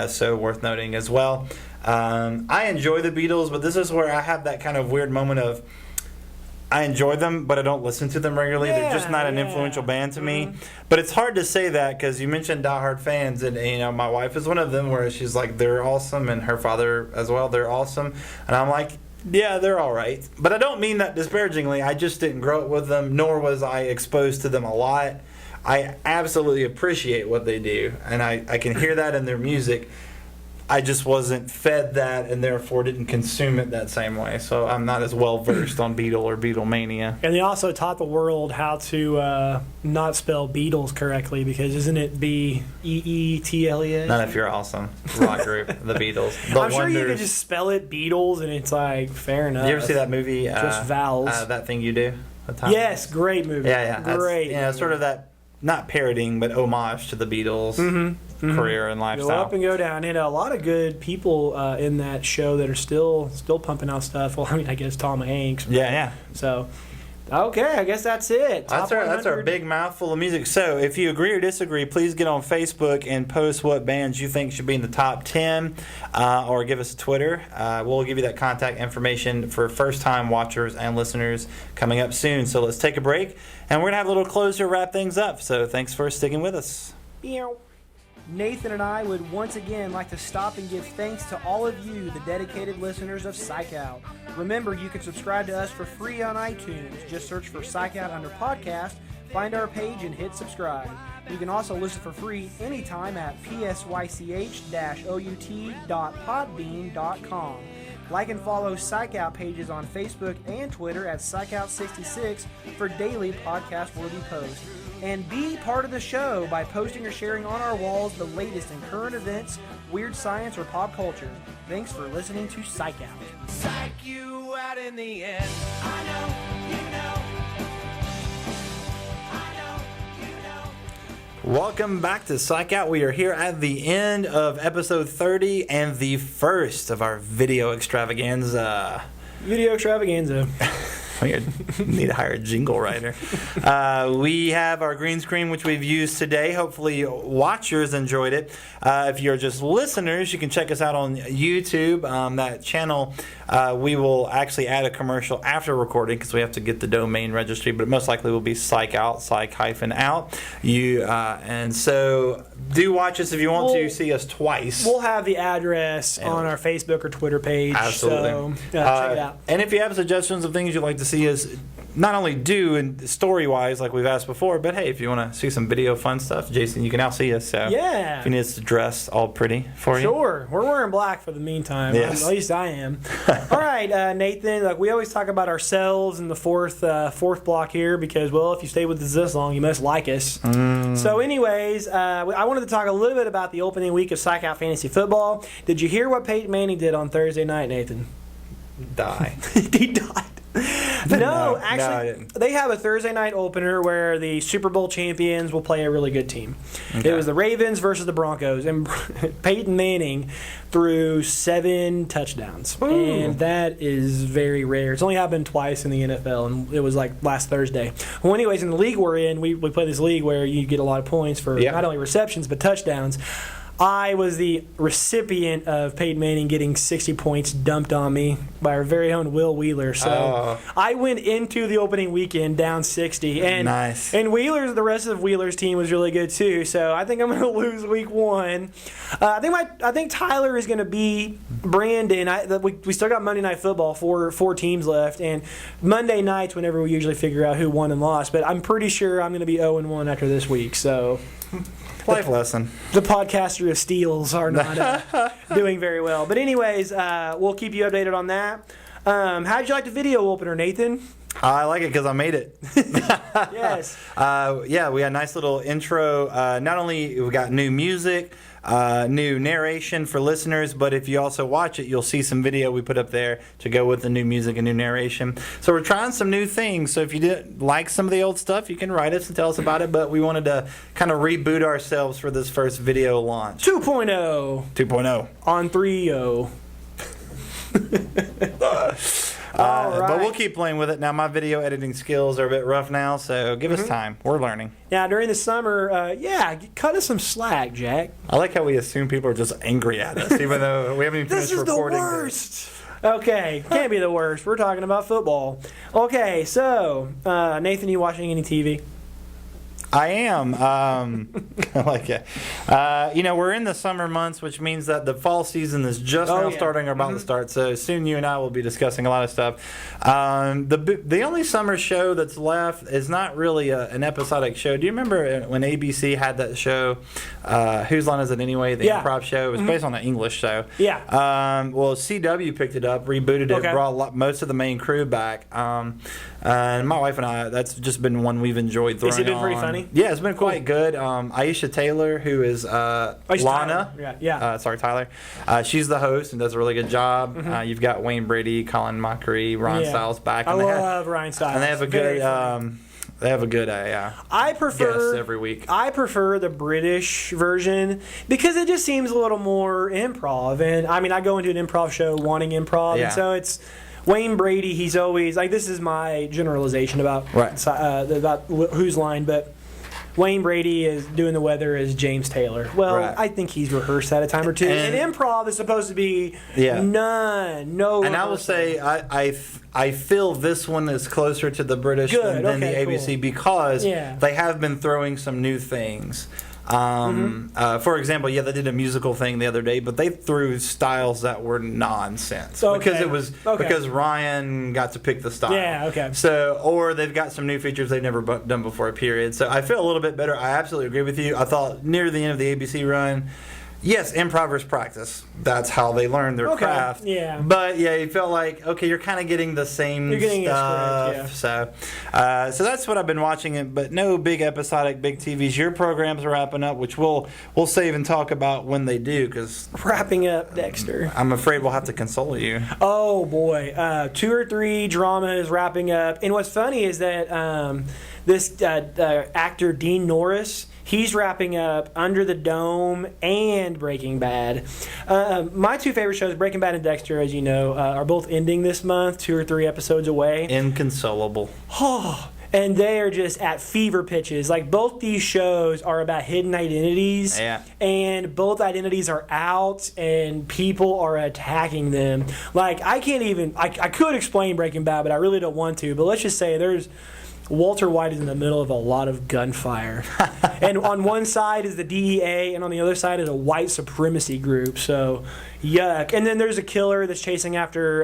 so worth noting as well. I enjoy the Beatles, but this is where I have that kind of weird moment of I enjoy them, but I don't listen to them regularly. They're just not an influential band to me. But it's hard to say that because you mentioned diehard fans, and my wife is one of them where she's like, they're awesome, and her father as well, they're awesome. And I'm like, yeah, they're all right. But I don't mean that disparagingly. I just didn't grow up with them, nor was I exposed to them a lot. I absolutely appreciate what they do, and I can hear that in their music. I just wasn't fed that and therefore didn't consume it that same way. So I'm not as well versed on Beatle or Beatlemania. And they also taught the world how to not spell Beatles correctly, because isn't it B-E-E-T-L-E-S? Not if you're awesome. Rock group, the Beatles. I'm sure you could just spell it Beatles and it's like fair enough. You ever see that movie? Just vowels. That Thing You Do? Yes, great movie. Yeah. Great. Sort of that, not parodying, but homage to the Beatles. Career and lifestyle. Go up and go down, and a lot of good people in that show that are still pumping out stuff. Well, I mean, I guess Tom Hanks. Yeah. So, okay, I guess that's it. That's our big mouthful of music. So, if you agree or disagree, please get on Facebook and post what bands you think should be in the top 10, or give us a Twitter. We'll give you that contact information for first-time watchers and listeners coming up soon. So, let's take a break, and we're gonna have a little closer, wrap things up. So, thanks for sticking with us. Nathan and I would once again like to stop and give thanks to all of you, the dedicated listeners of Psych-Out. Remember, you can subscribe to us for free on iTunes. Just search for Psych-Out under podcast, find our page, and hit subscribe. You can also listen for free anytime at psych-out.podbean.com. Like and follow Psych-Out pages on Facebook and Twitter at Psych-Out66 for daily podcast-worthy posts. And be part of the show by posting or sharing on our walls the latest in current events, weird science, or pop culture. Thanks for listening to Psych-Out. Psych you out in the end. I know, you know. I know, you know. Welcome back to Psych-Out. We are here at the end of episode 30 and the first of our video extravaganza. We need to hire a jingle writer. We have our green screen, which we've used today. Hopefully, watchers enjoyed it. If you're just listeners, you can check us out on YouTube. That channel, we will actually add a commercial after recording because we have to get the domain registry, but it most likely will be Psych-Out, Psych-Out. And so do watch us if you want to see us twice. We'll have the address on our Facebook or Twitter page. Absolutely. So check it out. And if you have suggestions of things you'd like to see us not only do and story-wise like we've asked before, but hey, if you want to see some video fun stuff, Jason, you can now see us. So yeah. If you need us to dress all pretty for you. Sure. We're wearing black for the meantime. Yes. At least I am. All right, Nathan, like we always talk about ourselves in the fourth block here because, well, if you stay with us this long, you must like us. So anyways, I wanted to talk a little bit about the opening week of Psych-Out Fantasy Football. Did you hear what Peyton Manning did on Thursday night, Nathan? Die. He died. No, actually, I didn't. they have a Thursday night opener where the Super Bowl champions will play a really good team. Okay. It was the Ravens versus the Broncos, and Peyton Manning threw 7 touchdowns, and that is very rare. It's only happened twice in the NFL, and it was like last Thursday. Well, anyways, in the league we're in, we play this league where you get a lot of points for not only receptions but touchdowns. I was the recipient of Peyton Manning getting 60 points dumped on me by our very own Will Wheeler. So I went into the opening weekend down 60. And, nice. And Wheeler's, the rest of Wheeler's team was really good too. So I think I'm going to lose week 1. I think Tyler is going to beat Brandon. We still got Monday Night Football, four teams left. And Monday nights whenever we usually figure out who won and lost. But I'm pretty sure I'm going to be 0-1 after this week. So... Life lesson. The podcaster of steals are not doing very well. But anyways, we'll keep you updated on that. How did you like the video opener, Nathan? I like it because I made it. Yes. Yeah, we got a nice little intro. Not only we got new music, new narration for listeners, but if you also watch it, you'll see some video we put up there to go with the new music and new narration. So we're trying some new things. So if you didn't like some of the old stuff, you can write us and tell us about it. But we wanted to kind of reboot ourselves for this first video launch. 2.0. 2.0. On 3.0. All right. But we'll keep playing with it. Now, my video editing skills are a bit rough now, so give us time. We're learning. Now, during the summer, cut us some slack, Jack. I like how we assume people are just angry at us, even though we haven't even finished recording. This is the worst. Okay, can't be the worst. We're talking about football. Okay, so, Nathan, you watching any TV? I am. I like it. We're in the summer months, which means that the fall season is just now starting or about to start. So soon you and I will be discussing a lot of stuff. The only summer show that's left is not really an episodic show. Do you remember when ABC had that show, Whose Line Is It Anyway, the improv show? It was based on an English show. Yeah. Well, CW picked it up, rebooted it, brought most of the main crew back. And my wife and I, that's just been one we've enjoyed throwing on. Has it been pretty funny? Yeah, it's been quite good. Aisha Taylor, who is Lana. Tyler. She's the host and does a really good job. You've got Wayne Brady, Colin Mockery, Ron Stiles back. I love Ryan Stiles. And they have a good... They have a good guest every week. I prefer the British version because it just seems a little more improv. And I mean, I go into an improv show wanting improv, and so it's Wayne Brady. He's always like, this is my generalization about Whose Line, but Wayne Brady is doing the weather as James Taylor. Well, I think he's rehearsed that a time or two. And improv is supposed to be no. And I will say, I feel this one is closer to the British than the ABC because they have been throwing some new things. For example, they did a musical thing the other day, but they threw styles that were nonsense because it was because Ryan got to pick the style. Yeah, okay. So, or they've got some new features they've never done before. Period. So I feel a little bit better. I absolutely agree with you. I thought near the end of the ABC run, yes, improvers practice. That's how they learn their craft. Yeah. But you felt like you're kind of getting the same stuff. So that's what I've been watching. But no big episodic, big TVs. Your program's wrapping up, which we'll save and talk about when they do. Because wrapping up, Dexter. I'm afraid we'll have to console you. Oh boy, 2 or 3 drama is wrapping up. And what's funny is that this actor Dean Norris. He's wrapping up Under the Dome and Breaking Bad. My two favorite shows, Breaking Bad and Dexter, as you know, are both ending this month, 2 or 3 episodes away. Inconsolable. And they are just at fever pitches. Like, both these shows are about hidden identities. Yeah. And both identities are out, and people are attacking them. Like, I can't even... I could explain Breaking Bad, but I really don't want to. But let's just say there's... Walter White is in the middle of a lot of gunfire. And on one side is the DEA, and on the other side is a white supremacy group. So, yuck. And then there's a killer that's chasing after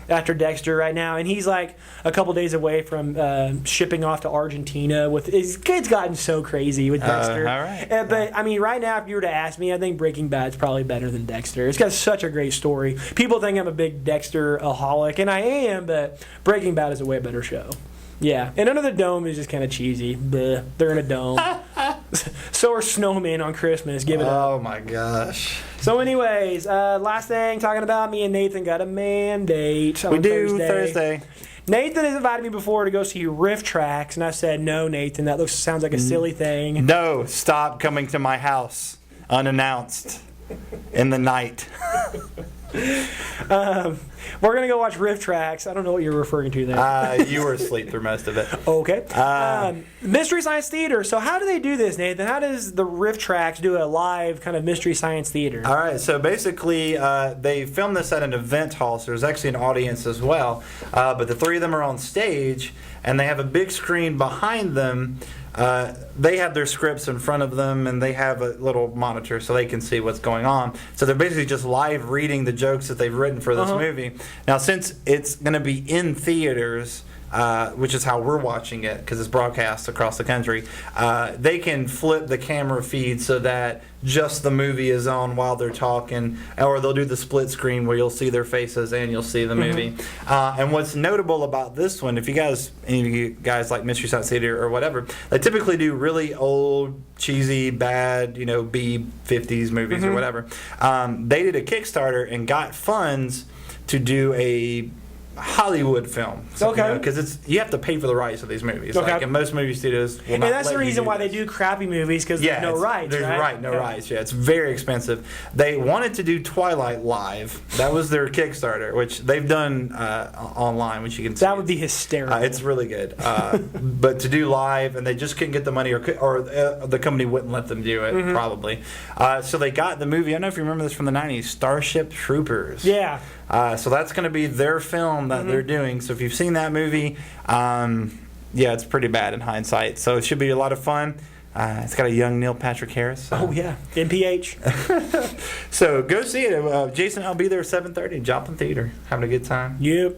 Dexter right now, and he's like a couple days away from shipping off to Argentina. It's gotten so crazy with Dexter. All right. But, I mean, right now, if you were to ask me, I think Breaking Bad's probably better than Dexter. It's got such a great story. People think I'm a big Dexter-aholic, and I am, but Breaking Bad is a way better show. Yeah, and Under the Dome is just kind of cheesy. Bleh. They're in a dome. So are snowmen on Christmas. Give it up. Oh my gosh. So anyways, last thing, talking about me and Nathan got a mandate on We do Thursday. Nathan has invited me before to go see Riff Tracks, and I said, no, Nathan, that sounds like a silly thing. No, stop coming to my house unannounced in the night. We're going to go watch Riff Tracks. I don't know what you're referring to there. You were asleep through most of it. Okay. Mystery Science Theater. So how do they do this, Nathan? How does the Riff Tracks do a live kind of Mystery Science Theater? All right. So basically, they filmed this at an event hall, so there's actually an audience as well. But the 3 of them are on stage, and they have a big screen behind them. They have their scripts in front of them, and they have a little monitor so they can see what's going on. So they're basically just live reading the jokes that they've written for this movie. Now, since it's going to be in theaters, which is how we're watching it because it's broadcast across the country, they can flip the camera feed so that just the movie is on while they're talking, or they'll do the split screen where you'll see their faces and you'll see the movie. And what's notable about this one, if any of you guys like Mystery Science Theater or whatever, they typically do really old, cheesy, bad, B-50s movies or whatever. They did a Kickstarter and got funds to do a Hollywood film. Okay. Because you have to pay for the rights of these movies. Okay. Like in most movie studios will and not that's let the you reason do why this. they do crappy movies, because there's no rights, there's right? No rights. Yeah, it's very expensive. They wanted to do Twilight live. That was their Kickstarter, which they've done online, which you can see. That would be hysterical. It's really good. But to do live, and they just couldn't get the money, or the company wouldn't let them do it, probably. So they got the movie, I don't know if you remember this from the 90s, Starship Troopers. Yeah. So that's going to be their film that they're doing. So if you've seen that movie, it's pretty bad in hindsight. So it should be a lot of fun. It's got a young Neil Patrick Harris. So. Oh, yeah. NPH. So go see it. Jason, I'll be there at 7:30, Joplin Theater. Having a good time. Yep.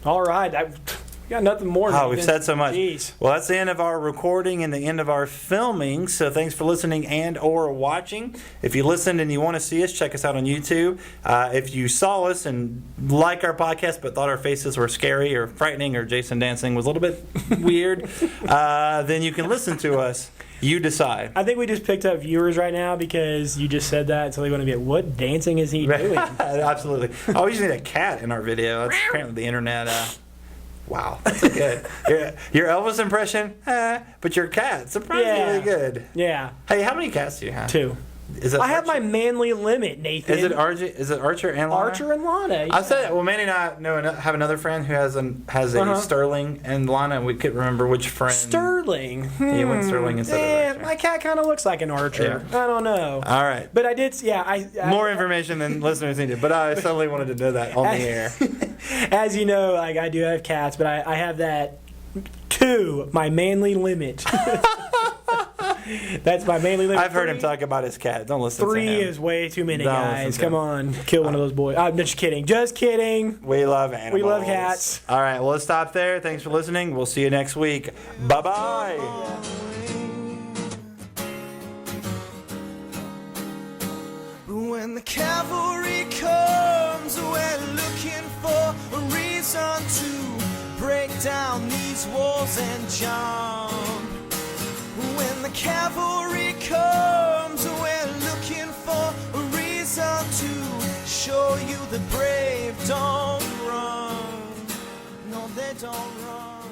All right. Got nothing more. Oh, we've said so much. Jeez. Well, that's the end of our recording and the end of our filming. So thanks for listening and or watching. If you listened and you want to see us, check us out on YouTube. If you saw us and like our podcast but thought our faces were scary or frightening or Jason dancing was a little bit weird, then you can listen to us. You decide. I think we just picked up viewers right now because you just said that, so they want to be like, what dancing is he doing? Absolutely. I always need a cat in our video. That's apparently the internet. Wow, that's good. Your Elvis impression, but your cat, surprisingly good. Yeah. Hey, how many cats do you have? 2. Is it I have my manly limit, Nathan. Is it Archer and Lana? Archer and Lana. I said, well, Manny and I have another friend who has a Sterling and Lana, and we couldn't remember which friend. Sterling. He went Sterling instead of Archer. My cat kind of looks like an Archer. Yeah. I don't know. All right. But I did, more information than listeners needed, but I suddenly wanted to know that on the air. As you know, I do have cats, but I have that 2, my manly limit. That's my manly limit. I've heard him talk about his cat. Don't listen to him. 3 is way too many, Don't guys. Come on. Kill one of those boys. I'm just kidding. Just kidding. We love animals. We love cats. All right, well, let's stop there. Thanks for listening. We'll see you next week. Bye-bye. When the cavalry comes, we're looking for a reason to break down these walls and jump. When the cavalry comes, we're looking for a reason to show you the brave don't run. No, they don't run.